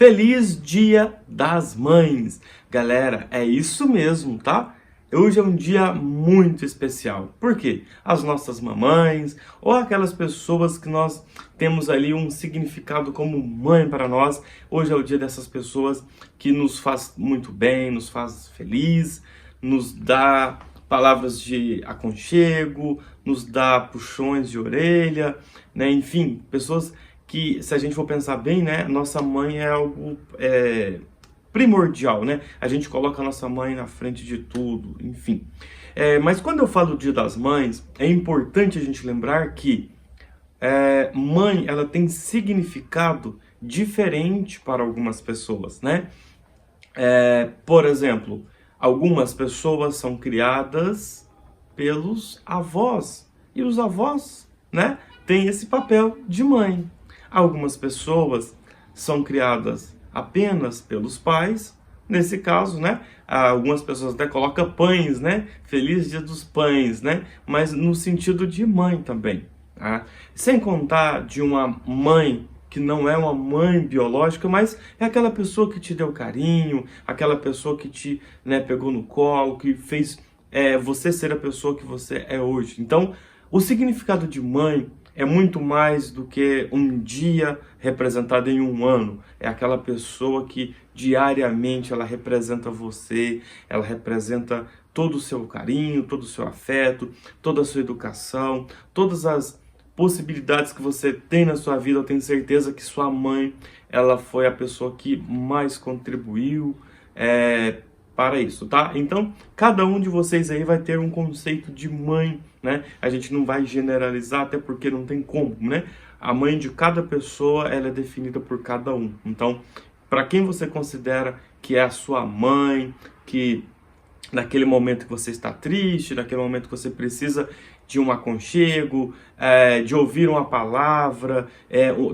Feliz Dia das Mães! Galera, é isso mesmo, tá? Hoje é um dia muito especial. Por quê? As nossas mamães ou aquelas pessoas que nós temos ali um significado como mãe para nós. Hoje é o dia dessas pessoas que nos faz muito bem, nos faz feliz, nos dá palavras de aconchego, nos dá puxões de orelha, né? Enfim, pessoas que, se a gente for pensar bem, né, nossa mãe é algo primordial, né? A gente coloca a nossa mãe na frente de tudo, enfim. Mas quando eu falo do Dia das Mães, é importante a gente lembrar que mãe, ela tem significado diferente para algumas pessoas, né? Por exemplo, algumas pessoas são criadas pelos avós, e os avós, né, têm esse papel de mãe. Algumas pessoas são criadas apenas pelos pais, nesse caso, né, algumas pessoas até colocam pães, né, Feliz Dia dos Pães, né, mas no sentido de mãe também, tá? Sem contar de uma mãe que não é uma mãe biológica, mas é aquela pessoa que te deu carinho, aquela pessoa que te, né, pegou no colo, que fez você ser a pessoa que você é hoje. Então, o significado de mãe é muito mais do que um dia representado em um ano. É aquela pessoa que diariamente ela representa você, ela representa todo o seu carinho, todo o seu afeto, toda a sua educação, todas as possibilidades que você tem na sua vida. Eu tenho certeza que sua mãe, ela foi a pessoa que mais contribuiu para isso, tá? Então, cada um de vocês aí vai ter um conceito de mãe, né? A gente não vai generalizar, até porque não tem como, né? A mãe de cada pessoa, ela é definida por cada um. Então, para quem você considera que é a sua mãe, que naquele momento que você está triste, naquele momento que você precisa de um aconchego, de ouvir uma palavra,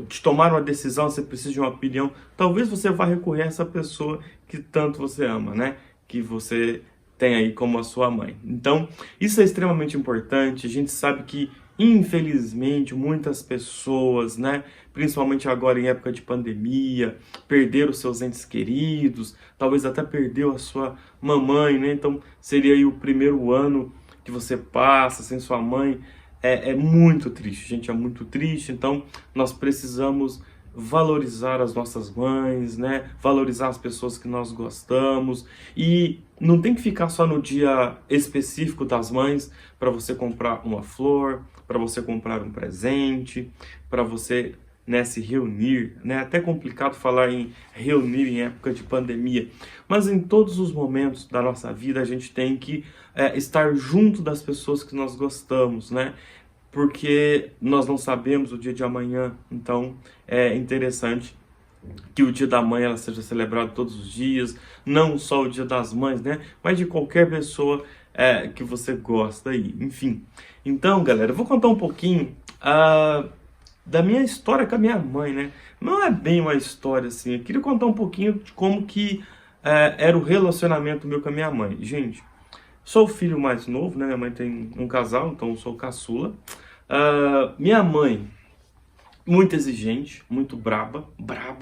de tomar uma decisão, você precisa de uma opinião, talvez você vá recorrer a essa pessoa que tanto você ama, né? Que você tem aí como a sua mãe. Então, isso é extremamente importante. A gente sabe que, infelizmente, muitas pessoas, né, principalmente agora em época de pandemia, perderam seus entes queridos, talvez até perdeu a sua mamãe, né? Então, seria aí o primeiro ano que você passa sem sua mãe. É muito triste, gente, é muito triste. Então, nós precisamos valorizar as nossas mães, né? Valorizar as pessoas que nós gostamos. E não tem que ficar só no dia específico das mães para você comprar uma flor, para você comprar um presente, para você, né, se reunir, né? É até complicado falar em reunir em época de pandemia, mas em todos os momentos da nossa vida a gente tem que estar junto das pessoas que nós gostamos, né? Porque nós não sabemos o dia de amanhã. Então é interessante que o Dia da Mãe ela seja celebrado todos os dias, não só o Dia das Mães, né? Mas de qualquer pessoa que você gosta aí, enfim. Então, galera, eu vou contar um pouquinho da minha história com a minha mãe, né? Não é bem uma história assim, eu queria contar um pouquinho de como que era o relacionamento meu com a minha mãe. Gente, sou o filho mais novo, né? Minha mãe tem um casal, então eu sou o caçula. Minha mãe, muito exigente, muito braba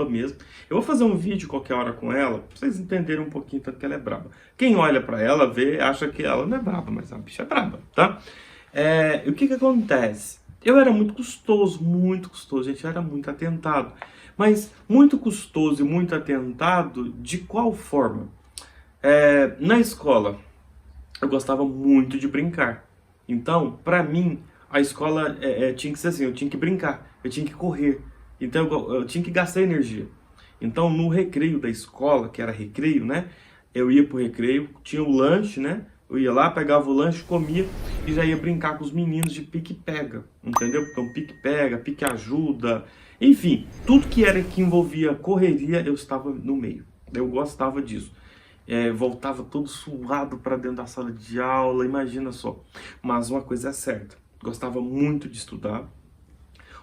mesmo. Eu vou fazer um vídeo qualquer hora com ela, pra vocês entenderem um pouquinho tanto que ela é braba. Quem olha pra ela, vê, acha que ela não é braba, mas a bicha é braba, tá? E o que que acontece? Eu era muito custoso, gente, eu era muito atentado. Mas muito custoso e muito atentado de qual forma? Na escola, eu gostava muito de brincar. Então, pra mim, a escola tinha que ser assim, eu tinha que brincar, eu tinha que correr. Então, eu tinha que gastar energia. Então, no recreio da escola, que era recreio, né? Eu ia pro recreio, tinha o lanche, né? Eu ia lá, pegava o lanche, comia e já ia brincar com os meninos de pique-pega, entendeu? Então, pique-pega, pique-ajuda, enfim, tudo que envolvia correria, eu estava no meio. Eu gostava disso. Voltava todo suado para dentro da sala de aula, imagina só. Mas uma coisa é certa, gostava muito de estudar.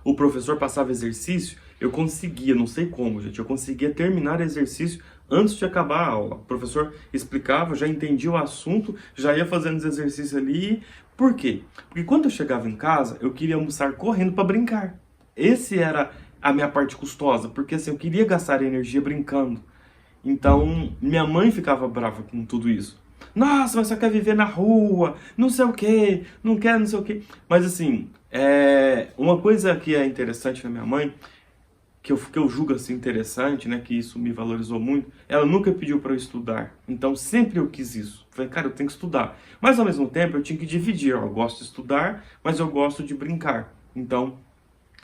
O professor passava exercício, eu conseguia, não sei como, gente, eu conseguia terminar exercício antes de acabar a aula. O professor explicava, já entendia o assunto, já ia fazendo os exercícios ali. Por quê? Porque quando eu chegava em casa, eu queria almoçar correndo para brincar. Esse era a minha parte custosa, porque assim, eu queria gastar energia brincando. Então, minha mãe ficava brava com tudo isso. Nossa, mas você quer viver na rua, não sei o quê, não quer não sei o quê. Mas assim, uma coisa que é interessante na minha mãe, que eu julgo assim interessante, né, que isso me valorizou muito, ela nunca pediu para eu estudar. Então, sempre eu quis isso. Falei, cara, eu tenho que estudar. Mas ao mesmo tempo, eu tinha que dividir. Ó, eu gosto de estudar, mas eu gosto de brincar. Então,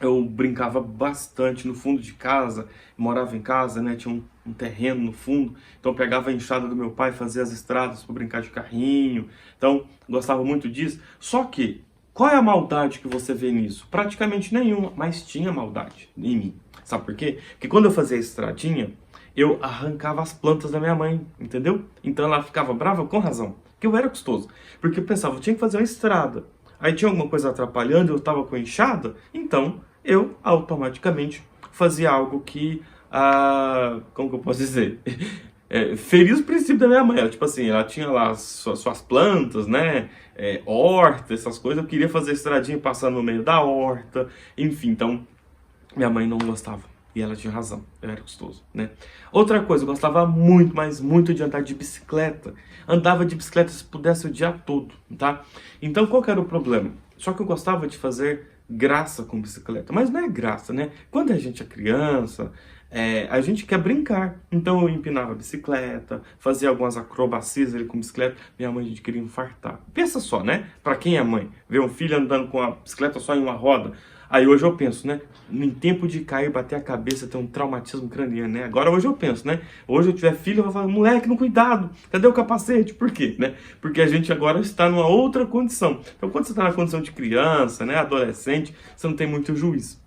eu brincava bastante no fundo de casa, morava em casa, né? Tinha um terreno no fundo, então eu pegava a enxada do meu pai, fazia as estradas para brincar de carrinho. Então, gostava muito disso. Só que, qual é a maldade que você vê nisso? Praticamente nenhuma, mas tinha maldade em mim. Sabe por quê? Porque quando eu fazia a estradinha, eu arrancava as plantas da minha mãe, entendeu? Então ela ficava brava com razão, porque eu era custoso. Porque eu pensava, eu tinha que fazer uma estrada. Aí tinha alguma coisa atrapalhando, eu estava com a enxada, então eu automaticamente fazia algo que, como que eu posso dizer? Feria os princípios da minha mãe. Ela, tipo assim, ela tinha lá suas plantas, né? Horta, essas coisas. Eu queria fazer estradinha passando no meio da horta, enfim, então minha mãe não gostava. E ela tinha razão, eu era custoso, né? Outra coisa, eu gostava muito, mas muito de andar de bicicleta. Andava de bicicleta se pudesse o dia todo, tá? Então qual que era o problema? Só que eu gostava de fazer graça com bicicleta. Mas não é graça, né? Quando a gente é criança, a gente quer brincar. Então eu empinava a bicicleta, fazia algumas acrobacias ali com bicicleta. Minha mãe, a gente queria infartar. Pensa só, né? Pra quem é mãe, ver um filho andando com a bicicleta só em uma roda. Aí hoje eu penso, né? Em tempo de cair, bater a cabeça, ter um traumatismo craniano, né? Agora hoje eu penso, né? Hoje eu tiver filho, eu vou falar, moleque, não cuidado, cadê o capacete? Por quê, né? Porque a gente agora está numa outra condição. Então quando você está na condição de criança, né? Adolescente, você não tem muito juízo.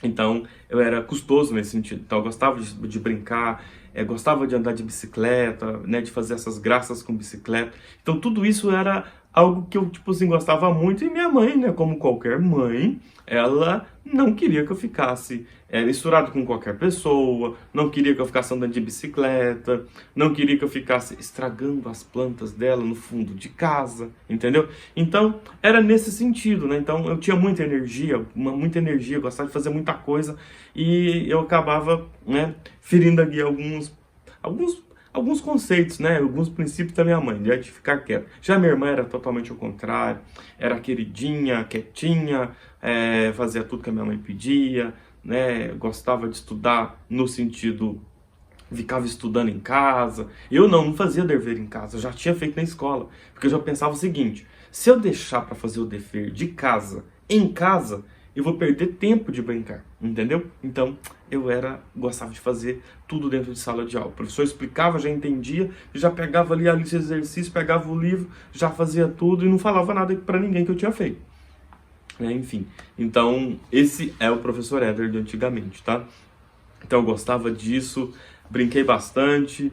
Então eu era custoso nesse sentido. Então eu gostava de brincar, gostava de andar de bicicleta, né? De fazer essas graças com bicicleta. Então tudo isso era algo que eu, tipo assim, gostava muito. E minha mãe, né? Como qualquer mãe, ela não queria que eu ficasse misturado com qualquer pessoa, não queria que eu ficasse andando de bicicleta, não queria que eu ficasse estragando as plantas dela no fundo de casa, entendeu? Então, era nesse sentido, né? Então, eu tinha muita energia, eu gostava de fazer muita coisa e eu acabava, né, ferindo aqui alguns conceitos, né? Alguns princípios da minha mãe, de ficar quieto. Já minha irmã era totalmente ao contrário, era queridinha, quietinha, fazia tudo que a minha mãe pedia, né? Gostava de estudar no sentido, ficava estudando em casa. Eu não fazia dever em casa, eu já tinha feito na escola, porque eu já pensava o seguinte: se eu deixar para fazer o dever de casa, em casa, eu vou perder tempo de brincar, entendeu? Então, gostava de fazer tudo dentro de sala de aula. O professor explicava, já entendia, já pegava ali a lista de exercícios, pegava o livro, já fazia tudo e não falava nada para ninguém que eu tinha feito. Enfim, então esse é o professor Éder de antigamente, tá? Então eu gostava disso, brinquei bastante,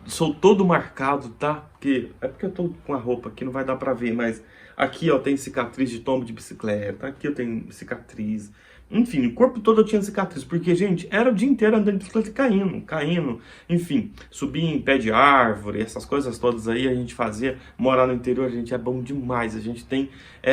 sou todo marcado, tá? Porque eu tô com a roupa aqui, não vai dar pra ver, mas aqui, ó, tem cicatriz de tombo de bicicleta, aqui eu tenho cicatriz. Enfim, o corpo todo eu tinha cicatriz, porque, gente, era o dia inteiro andando de bicicleta e caindo. Enfim, subia em pé de árvore, essas coisas todas aí a gente fazia. Morar no interior, a gente é bom demais. A gente tem,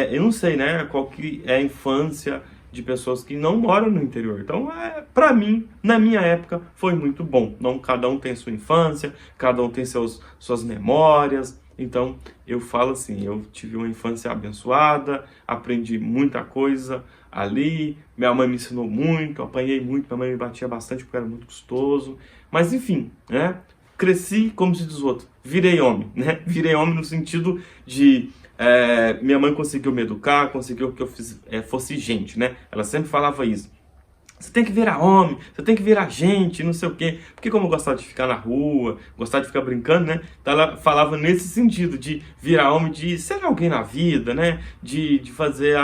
eu não sei, né, qual que é a infância de pessoas que não moram no interior. Então, pra mim, na minha época, foi muito bom. Não, cada um tem sua infância, cada um tem suas memórias. Então, eu falo assim, eu tive uma infância abençoada, aprendi muita coisa ali, minha mãe me ensinou muito, apanhei muito, minha mãe me batia bastante porque era muito custoso. Mas, enfim, né? Cresci, como se diz o outro, virei homem, né? Virei homem no sentido de... minha mãe conseguiu me educar, conseguiu que eu fosse gente, né? Ela sempre falava isso. Você tem que virar homem, você tem que virar gente, não sei o quê. Porque como eu gostava de ficar na rua, gostava de ficar brincando, né? Então ela falava nesse sentido, de virar homem, de ser alguém na vida, né? De fazer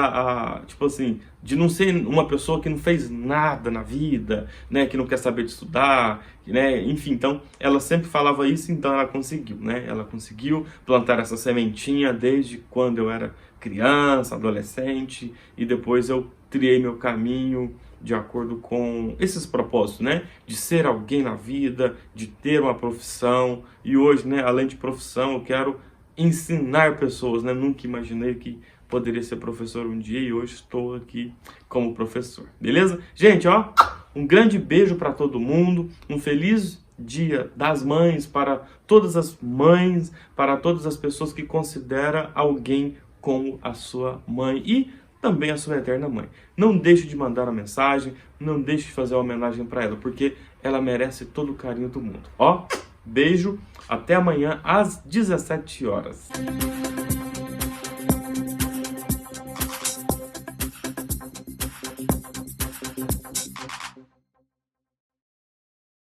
tipo assim, de não ser uma pessoa que não fez nada na vida, né? Que não quer saber de estudar, né? Enfim, então ela sempre falava isso, então ela conseguiu, né? Ela conseguiu plantar essa sementinha desde quando eu era criança, adolescente, e depois eu triei meu caminho de acordo com esses propósitos, né? De ser alguém na vida, de ter uma profissão. E hoje, né, além de profissão, eu quero ensinar pessoas, né? Nunca imaginei que poderia ser professor um dia e hoje estou aqui como professor. Beleza? Gente, ó, um grande beijo para todo mundo, um feliz Dia das Mães para todas as mães, para todas as pessoas que consideram alguém como a sua mãe e também a sua eterna mãe. Não deixe de mandar a mensagem, não deixe de fazer uma homenagem para ela, porque ela merece todo o carinho do mundo. Ó, beijo, até amanhã às 17 horas.